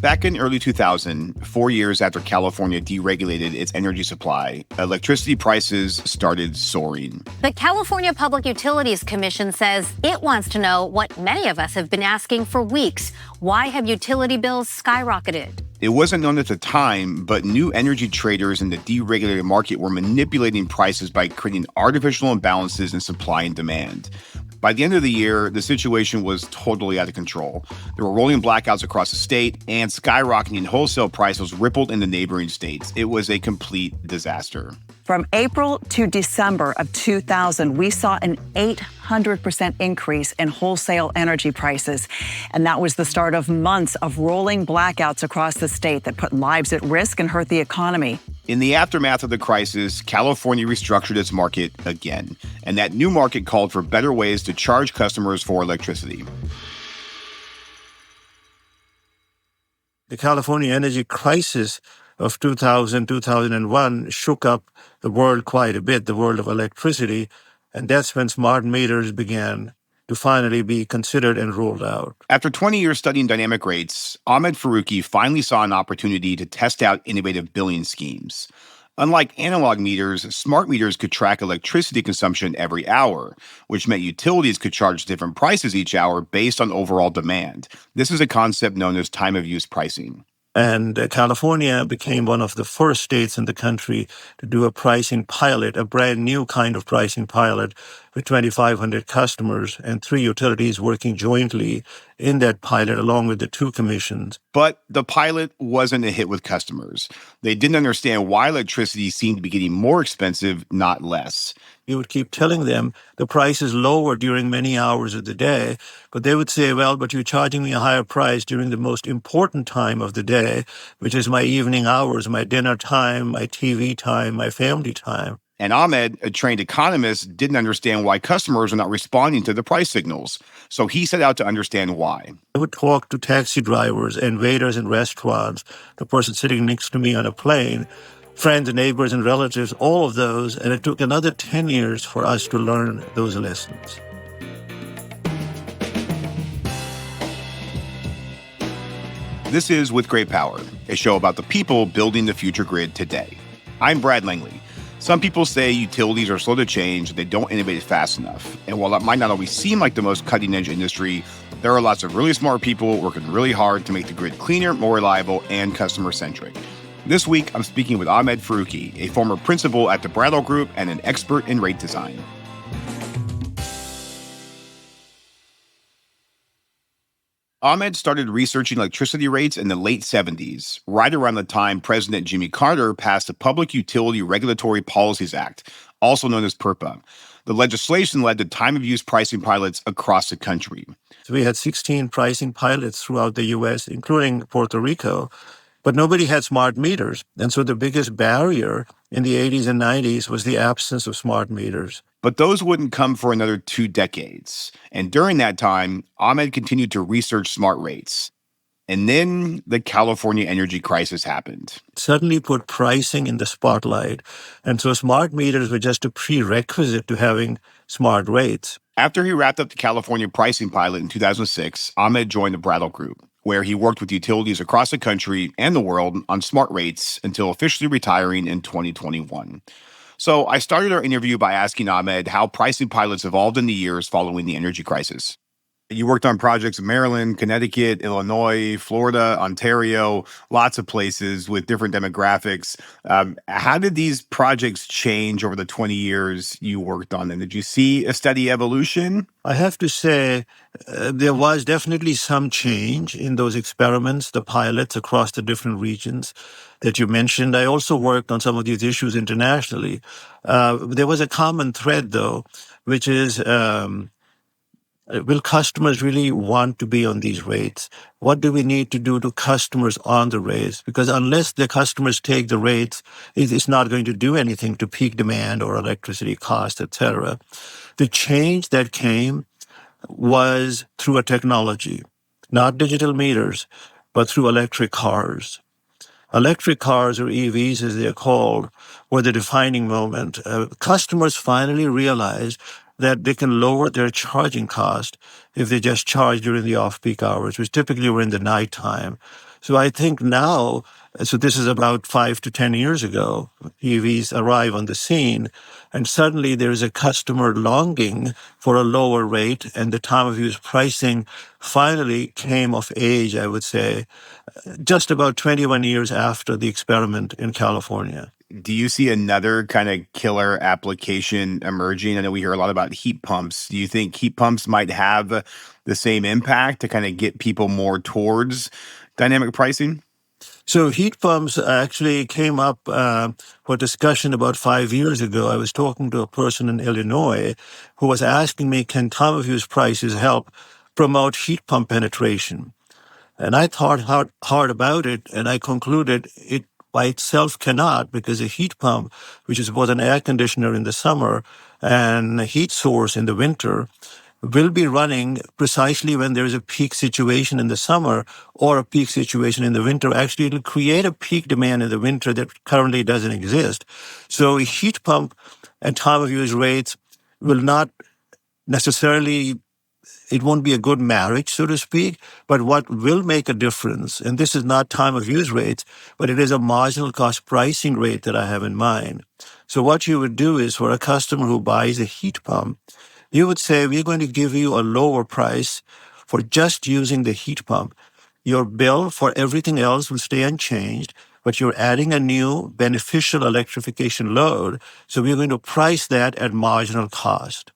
Back in early 2000, 4 years after California deregulated its energy supply, electricity prices started soaring. The California Public Utilities Commission says it wants to know what many of us have been asking for weeks. Why have utility bills skyrocketed? It wasn't known at the time, but new energy traders in the deregulated market were manipulating prices by creating artificial imbalances in supply and demand. By the end of the year, the situation was totally out of control. There were rolling blackouts across the state, and skyrocketing wholesale prices rippled into neighboring states. It was a complete disaster. From April to December of 2000, we saw an 800% increase in wholesale energy prices. And that was the start of months of rolling blackouts across the state that put lives at risk and hurt the economy. In the aftermath of the crisis, California restructured its market again. And that new market called for better ways to charge customers for electricity. The California energy crisis of 2000, 2001 shook up the world quite a bit, the world of electricity, and that's when smart meters began to finally be considered and rolled out. After 20 years studying dynamic rates, Ahmad Faruqui finally saw an opportunity to test out innovative billing schemes. Unlike analog meters, smart meters could track electricity consumption every hour, which meant utilities could charge different prices each hour based on overall demand. This is a concept known as time-of-use pricing. And California became one of the first states in the country to do a pricing pilot, a brand new kind of pricing pilot with 2,500 customers and 3 utilities working jointly in that pilot along with the 2 commissions. But the pilot wasn't a hit with customers. They didn't understand why electricity seemed to be getting more expensive, not less. You would keep telling them the price is lower during many hours of the day, but they would say, well, but you're charging me a higher price during the most important time of the day, which is my evening hours, my dinner time, my TV time, my family time. And Ahmed, a trained economist, didn't understand why customers were not responding to the price signals. So he set out to understand why. I would talk to taxi drivers and waiters in restaurants, the person sitting next to me on a plane, friends and neighbors and relatives, all of those. And it took another 10 years for us to learn those lessons. This is With Great Power, a show about the people building the future grid today. I'm Brad Langley. Some people say utilities are slow to change, they don't innovate fast enough. And while that might not always seem like the most cutting-edge industry, there are lots of really smart people working really hard to make the grid cleaner, more reliable, and customer-centric. This week, I'm speaking with Ahmad Faruqui, a former principal at the Brattle Group and an expert in rate design. Ahmed started researching electricity rates in the late 70s, right around the time President Jimmy Carter passed the Public Utility Regulatory Policies Act, also known as PURPA. The legislation led to time-of-use pricing pilots across the country. So we had 16 pricing pilots throughout the U.S., including Puerto Rico, but nobody had smart meters. And so the biggest barrier in the 80s and 90s was the absence of smart meters. But those wouldn't come for another 2 decades. And during that time, Ahmed continued to research smart rates. And then the California energy crisis happened. It suddenly put pricing in the spotlight. And so smart meters were just a prerequisite to having smart rates. After he wrapped up the California pricing pilot in 2006, Ahmed joined the Brattle Group, where he worked with utilities across the country and the world on smart rates until officially retiring in 2021. So I started our interview by asking Ahmed how pricing pilots evolved in the years following the energy crisis. You worked on projects in Maryland, Connecticut, Illinois, Florida, Ontario, lots of places with different demographics. How did these projects change over the 20 years you worked on them? Did you see a steady evolution? I have to say there was definitely some change in those experiments, the pilots across the different regions that you mentioned. I also worked on some of these issues internationally. There was a common thread, though, which is will customers really want to be on these rates? What do we need to do to customers on the rates? Because unless the customers take the rates, it's not going to do anything to peak demand or electricity cost, etc. The change that came was through a technology, not digital meters, but through electric cars. Electric cars, or EVs as they're called, were the defining moment. Customers finally realized that they can lower their charging cost if they just charge during the off-peak hours, which typically were in the nighttime. So I think now, so this is about 5 to 10 years ago, EVs arrive on the scene, and suddenly there is a customer longing for a lower rate, and the time of use pricing finally came of age, I would say, just about 21 years after the experiment in California. Do you see another kind of killer application emerging? I know we hear a lot about heat pumps. Do you think heat pumps might have the same impact to kind of get people more towards dynamic pricing? So heat pumps actually came up for discussion about 5 years ago. I was talking to a person in Illinois who was asking me, can time of use prices help promote heat pump penetration? And I thought hard about it, and I concluded it by itself cannot, because a heat pump, which is both an air conditioner in the summer and a heat source in the winter, will be running precisely when there is a peak situation in the summer or a peak situation in the winter. Actually, it'll create a peak demand in the winter that currently doesn't exist. So a heat pump and time of use rates will not necessarily, it won't be a good marriage, so to speak, but what will make a difference, and this is not time of use rates, but it is a marginal cost pricing rate that I have in mind. So what you would do is, for a customer who buys a heat pump, you would say, we're going to give you a lower price for just using the heat pump. Your bill for everything else will stay unchanged, but you're adding a new beneficial electrification load, so we're going to price that at marginal cost.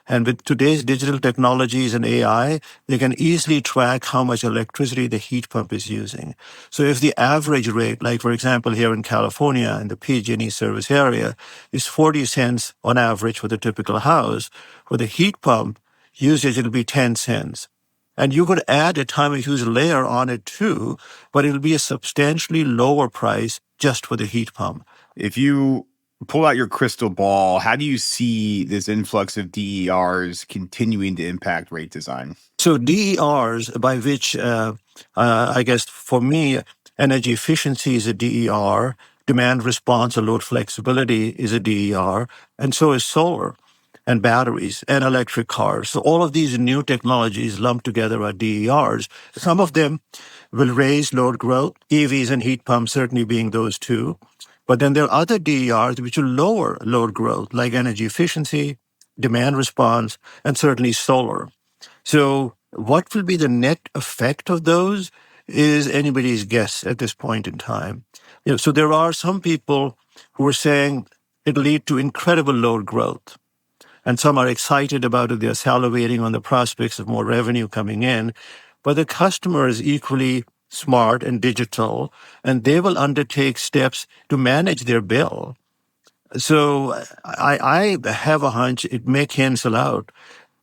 And with today's digital technologies and AI, they can easily track how much electricity the heat pump is using. So if the average rate, like for example here in California in the PG&E service area, is 40 cents on average for the typical house, for the heat pump usage, it'll be 10 cents. And you could add a time of use layer on it too, but it'll be a substantially lower price just for the heat pump. If you pull out your crystal ball, how do you see this influx of DERs continuing to impact rate design? So DERs, by which I guess for me, energy efficiency is a DER, demand response or load flexibility is a DER, and so is solar and batteries and electric cars. So all of these new technologies lumped together are DERs. Some of them will raise load growth, EVs and heat pumps certainly being those two. But then there are other DERs which will lower load growth, like energy efficiency, demand response, and certainly solar. So what will be the net effect of those is anybody's guess at this point in time. So there are some people who are saying it'll lead to incredible load growth. And some are excited about it. They're salivating on the prospects of more revenue coming in. But the customer is equally smart and digital, and they will undertake steps to manage their bill. So I have a hunch it may cancel out,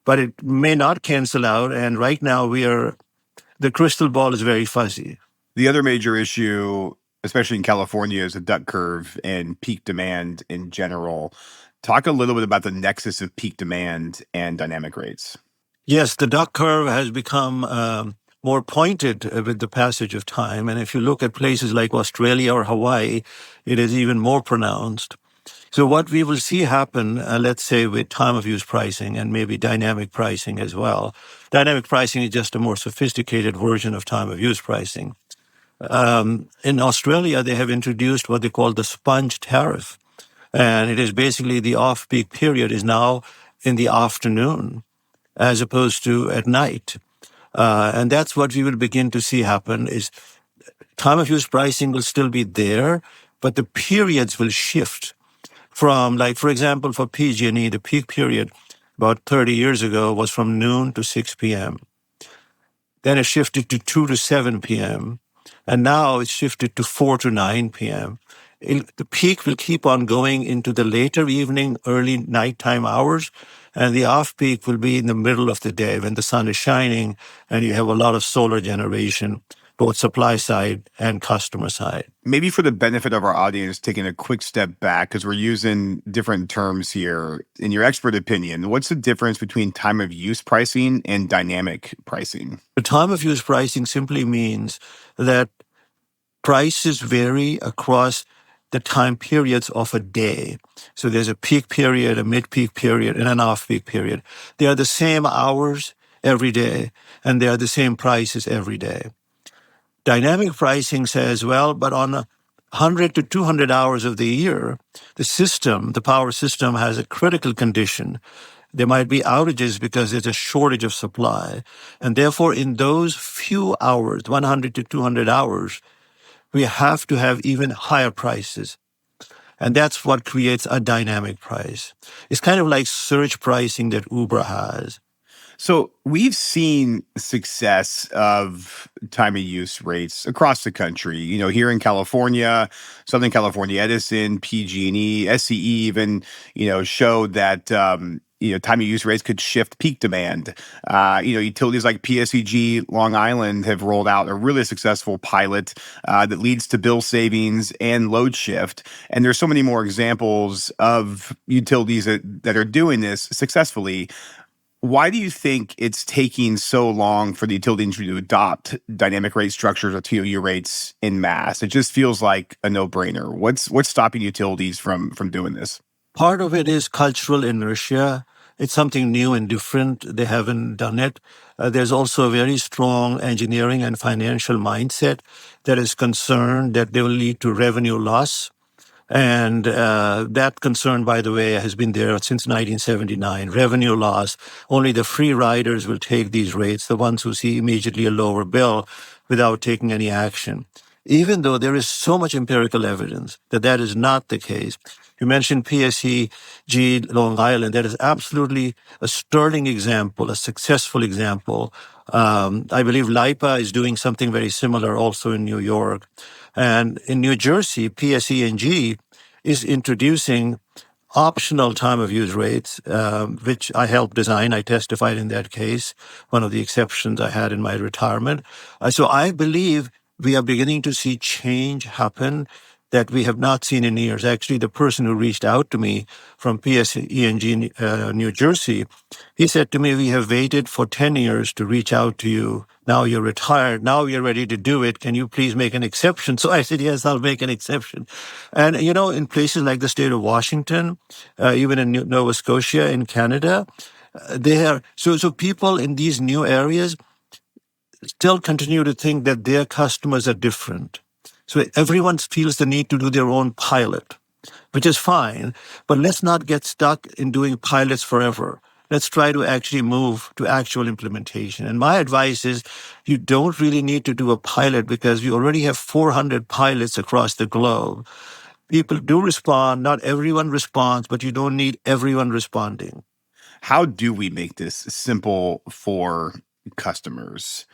but it may not cancel out. And right now the crystal ball is very fuzzy. The other major issue, especially in California, is the duck curve and peak demand in general. Talk a little bit about the nexus of peak demand and dynamic rates. Yes, the duck curve has become more pointed with the passage of time. And if you look at places like Australia or Hawaii, it is even more pronounced. So what we will see happen, let's say with time of use pricing and maybe dynamic pricing as well. Dynamic pricing is just a more sophisticated version of time of use pricing. In Australia, they have introduced what they call the sponge tariff. And it is basically the off-peak period is now in the afternoon as opposed to at night. And that's what we will begin to see happen is time of use pricing will still be there, but the periods will shift from, like, for example, for PG&E, the peak period about 30 years ago was from noon to 6 p.m. Then it shifted to 2 to 7 p.m. And now it's shifted to 4 to 9 p.m. The peak will keep on going into the later evening, early nighttime hours, and the off-peak will be in the middle of the day when the sun is shining and you have a lot of solar generation, both supply side and customer side. Maybe for the benefit of our audience, taking a quick step back, because we're using different terms here. In your expert opinion, what's the difference between time of use pricing and dynamic pricing? The time of use pricing simply means that prices vary across the time periods of a day. So there's a peak period, a mid-peak period, and an off-peak period. They are the same hours every day, and they are the same prices every day. Dynamic pricing says, well, but on 100 to 200 hours of the year, the power system has a critical condition. There might be outages because there's a shortage of supply. And therefore, in those few hours, 100 to 200 hours, we have to have even higher prices. And that's what creates a dynamic price. It's kind of like surge pricing that Uber has. So we've seen success of time of use rates across the country. Here in California, Southern California Edison, PG&E, SCE even, showed that time of use rates could shift peak demand. Utilities like PSEG Long Island have rolled out a really successful pilot that leads to bill savings and load shift. And there's so many more examples of utilities that are doing this successfully. Why do you think it's taking so long for the utility industry to adopt dynamic rate structures or TOU rates en masse? It just feels like a no-brainer. What's stopping utilities from doing this? Part of it is cultural inertia. It's something new and different. They haven't done it. There's also a very strong engineering and financial mindset that is concerned that they will lead to revenue loss. And that concern, by the way, has been there since 1979. Revenue loss. Only the free riders will take these rates, the ones who see immediately a lower bill without taking any action. Even though there is so much empirical evidence that that is not the case. You mentioned PSEG Long Island. That is absolutely a sterling example, a successful example. I believe LIPA is doing something very similar also in New York. And in New Jersey, PSE&G is introducing optional time of use rates, which I helped design. I testified in that case, one of the exceptions I had in my retirement. So I believe we are beginning to see change happen that we have not seen in years. Actually, the person who reached out to me from PSE&G New Jersey, he said to me, we have waited for 10 years to reach out to you. Now you're retired. Now we are ready to do it. Can you please make an exception? So I said, yes, I'll make an exception. And, in places like the state of Washington, even in Nova Scotia, in Canada, so people in these new areas still continue to think that their customers are different. So everyone feels the need to do their own pilot, which is fine, but let's not get stuck in doing pilots forever. Let's try to actually move to actual implementation. And my advice is you don't really need to do a pilot because we already have 400 pilots across the globe. People do respond. Not everyone responds, but you don't need everyone responding. How do we make this simple for customers?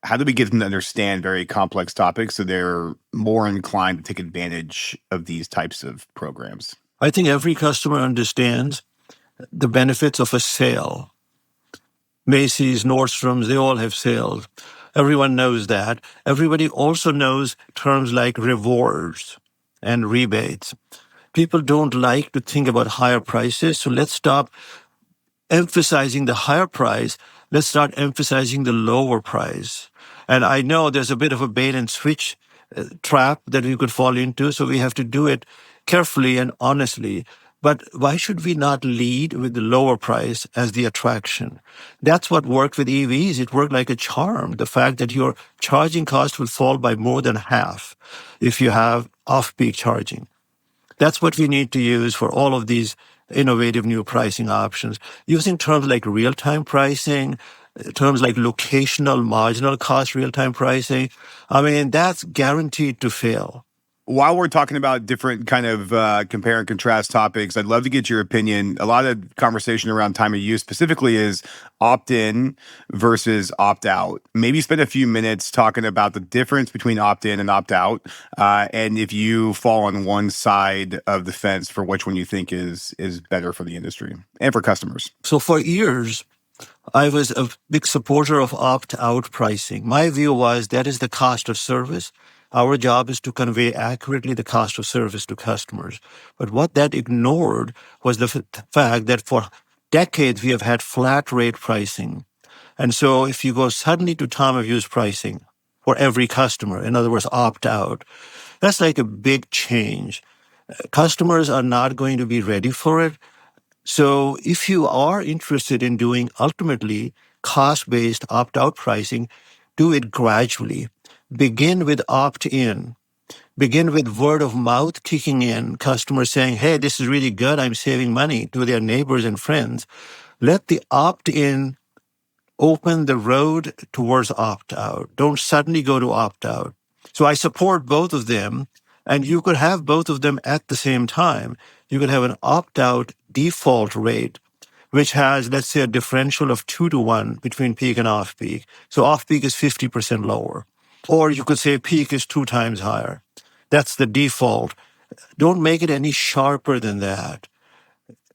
How do we get them to understand very complex topics so they're more inclined to take advantage of these types of programs? I think every customer understands the benefits of a sale. Macy's, Nordstrom's, they all have sales. Everyone knows that. Everybody also knows terms like rewards and rebates. People don't like to think about higher prices, so let's stop emphasizing the higher price. Let's start emphasizing the lower price. And I know there's a bit of a bait and switch trap that we could fall into, so we have to do it carefully and honestly. But why should we not lead with the lower price as the attraction? That's what worked with EVs. It worked like a charm. The fact that your charging cost will fall by more than half if you have off-peak charging. That's what we need to use for all of these innovative new pricing options. Using terms like real-time pricing, terms like locational marginal cost real-time pricing, that's guaranteed to fail. While we're talking about different kind of compare and contrast topics, I'd love to get your opinion. A lot of conversation around time of use specifically is opt-in versus opt-out. Maybe spend a few minutes talking about the difference between opt-in and opt-out, and if you fall on one side of the fence for which one you think is better for the industry and for customers. So for years, I was a big supporter of opt-out pricing. My view was that is the cost of service. Our job is to convey accurately the cost of service to customers. But what that ignored was the fact that for decades we have had flat rate pricing. And so if you go suddenly to time of use pricing, for every customer. In other words, opt out. That's like a big change. Customers are not going to be ready for it. So if you are interested in doing ultimately cost-based opt-out pricing, do it gradually. Begin with opt-in. Begin with word of mouth kicking in, customers saying, hey, this is really good, I'm saving money to their neighbors and friends. Let the opt-in open the road towards opt-out. Don't suddenly go to opt-out. So I support both of them, and you could have both of them at the same time. You could have an opt-out default rate, which has, let's say, a differential of 2-to-1 between peak and off-peak. So off-peak is 50% lower. Or you could say peak is 2 times higher. That's the default. Don't make it any sharper than that.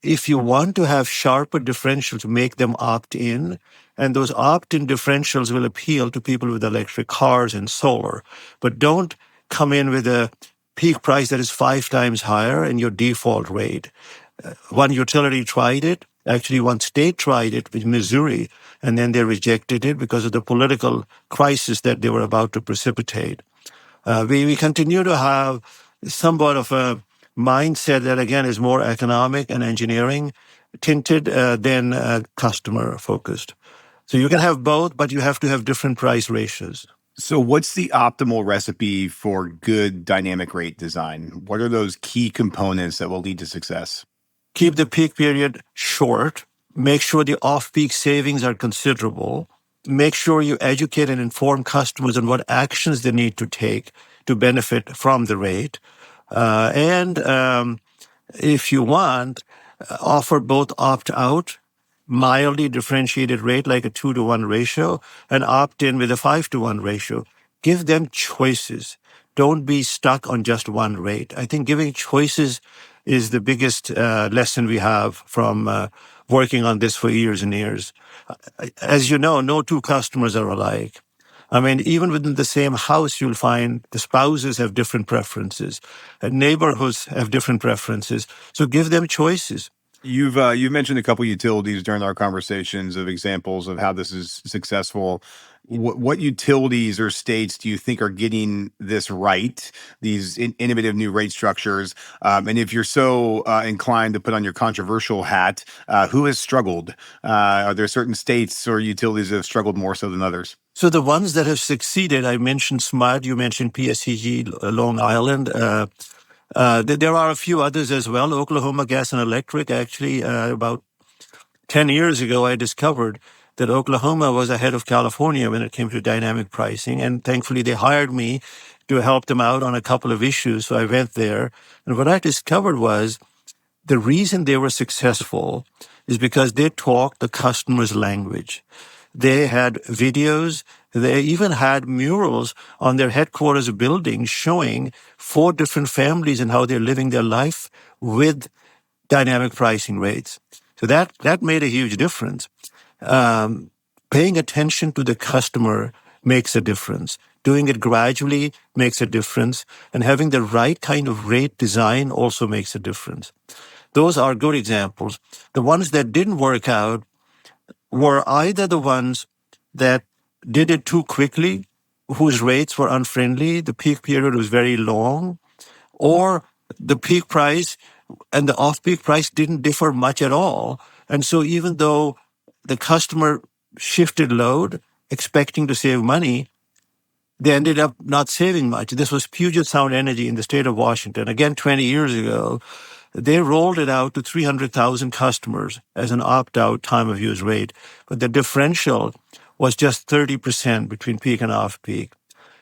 If you want to have sharper differentials, make them opt-in, and those opt-in differentials will appeal to people with electric cars and solar. But don't come in with a peak price that is 5 times higher and your default rate. One utility tried it. Actually, one state tried it with Missouri, and then they rejected it because of the political crisis that they were about to precipitate. We continue to have somewhat of a mindset that, again, is more economic and engineering tinted than customer focused. So you can have both, but you have to have different price ratios. So what's the optimal recipe for good dynamic rate design? What are those key components that will lead to success? Keep the peak period short. Make sure the off-peak savings are considerable. Make sure you educate and inform customers on what actions they need to take to benefit from the rate. And if you want, offer both opt-out, mildly differentiated rate like a 2-to-1 ratio, and opt-in with a 5-to-1 ratio. Give them choices. Don't be stuck on just one rate. I think giving choices is the biggest lesson we have from working on this for years and years. As you know, no two customers are alike. I mean, even within the same house, you'll find the spouses have different preferences, and neighborhoods have different preferences. So give them choices. You've mentioned a couple utilities during our conversations of examples of how this is successful. What utilities or states do you think are getting this right? These innovative new rate structures, and if you're so inclined to put on your controversial hat, who has struggled? Are there certain states or utilities that have struggled more so than others? So the ones that have succeeded, I mentioned SMUD, you mentioned PSEG, Long Island. There are a few others as well. Oklahoma Gas and Electric, actually, about 10 years ago, I discovered that Oklahoma was ahead of California when it came to dynamic pricing. And thankfully, they hired me to help them out on a couple of issues. So I went there. And what I discovered was the reason they were successful is because they talked the customer's language. They had videos. They even had murals on their headquarters building showing 4 different families and how they're living their life with dynamic pricing rates. So that made a huge difference. Paying attention to the customer makes a difference. Doing it gradually makes a difference. And having the right kind of rate design also makes a difference. Those are good examples. The ones that didn't work out were either the ones that did it too quickly, whose rates were unfriendly, the peak period was very long, or the peak price and the off-peak price didn't differ much at all. And so even though the customer shifted load, expecting to save money, they ended up not saving much. This was Puget Sound Energy in the state of Washington. Again, 20 years ago, they rolled it out to 300,000 customers as an opt-out time of use rate. But the differential was just 30% between peak and off-peak.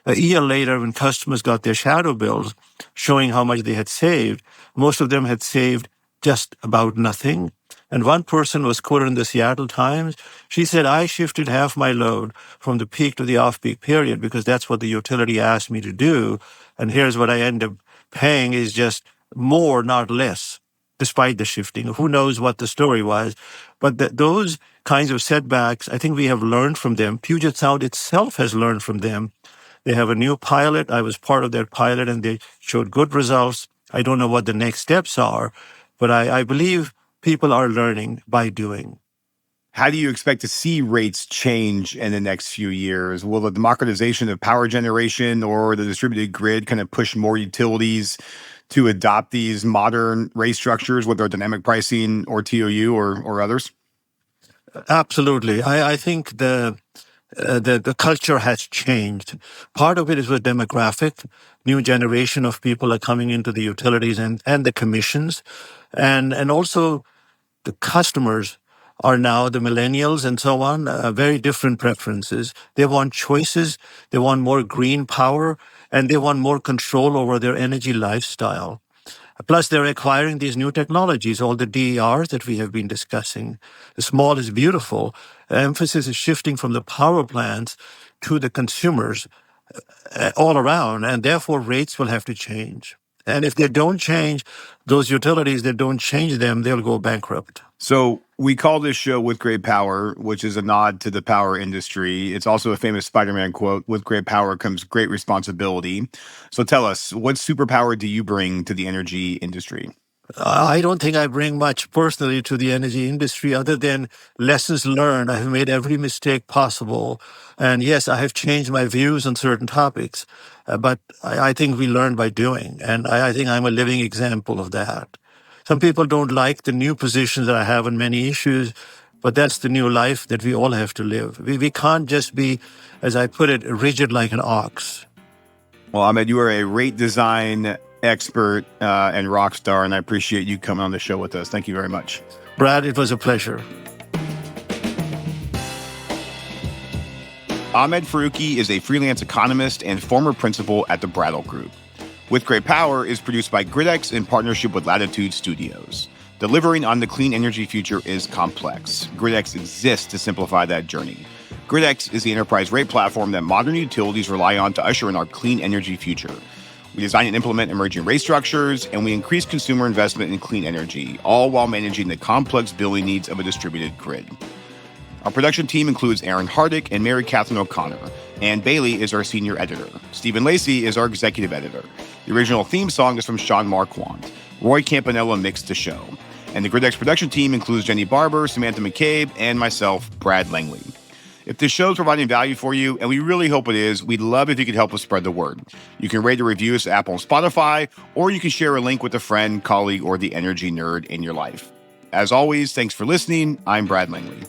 A year later, when customers got their shadow bills showing how much they had saved, most of them had saved just about nothing. And one person was quoted in the Seattle Times. She said, I shifted half my load from the peak to the off-peak period because that's what the utility asked me to do. And here's what I end up paying is just more, not less, despite the shifting. Who knows what the story was? But those kinds of setbacks, I think we have learned from them. Puget Sound itself has learned from them. They have a new pilot. I was part of that pilot, and they showed good results. I don't know what the next steps are, but I believe people are learning by doing. How do you expect to see rates change in the next few years? Will the democratization of power generation or the distributed grid kind of push more utilities to adopt these modern rate structures, whether dynamic pricing or TOU or others? Absolutely. I think the culture has changed. Part of it is with demographic. New generation of people are coming into the utilities and the commissions. And also the customers are now the millennials and so on, very different preferences. They want choices, they want more green power, and they want more control over their energy lifestyle. Plus, they're acquiring these new technologies, all the DERs that we have been discussing. The small is beautiful. Emphasis is shifting from the power plants to the consumers all around, and therefore rates will have to change. And if they don't change, those utilities that don't change them, they'll go bankrupt. So we call this show With Great Power, which is a nod to the power industry. It's also a famous Spider-Man quote, with great power comes great responsibility. So tell us, what superpower do you bring to the energy industry? I don't think I bring much personally to the energy industry other than lessons learned. I have made every mistake possible. And yes, I have changed my views on certain topics, but I think we learn by doing. And I think I'm a living example of that. Some people don't like the new positions that I have on many issues, but that's the new life that we all have to live. We can't just be, as I put it, rigid like an ox. Well, Ahmed, you are a rate design expert and rock star, and I appreciate you coming on the show with us. Thank you very much. Brad, it was a pleasure. Ahmad Faruqui is a freelance economist and former principal at the Brattle Group. With Great Power is produced by GridX in partnership with Latitude Studios. Delivering on the clean energy future is complex. GridX exists to simplify that journey. GridX is the enterprise rate platform that modern utilities rely on to usher in our clean energy future. We design and implement emerging rate structures, and we increase consumer investment in clean energy, all while managing the complex billing needs of a distributed grid. Our production team includes Aaron Hardick and Mary Catherine O'Connor. Ann Bailey is our senior editor. Stephen Lacey is our executive editor. The original theme song is from Sean Marquand. Roy Campanella mixed the show. And the GridX production team includes Jenny Barber, Samantha McCabe, and myself, Brad Langley. If this show is providing value for you, and we really hope it is, we'd love if you could help us spread the word. You can rate or review us at Apple and Spotify, or you can share a link with a friend, colleague, or the energy nerd in your life. As always, thanks for listening. I'm Brad Langley.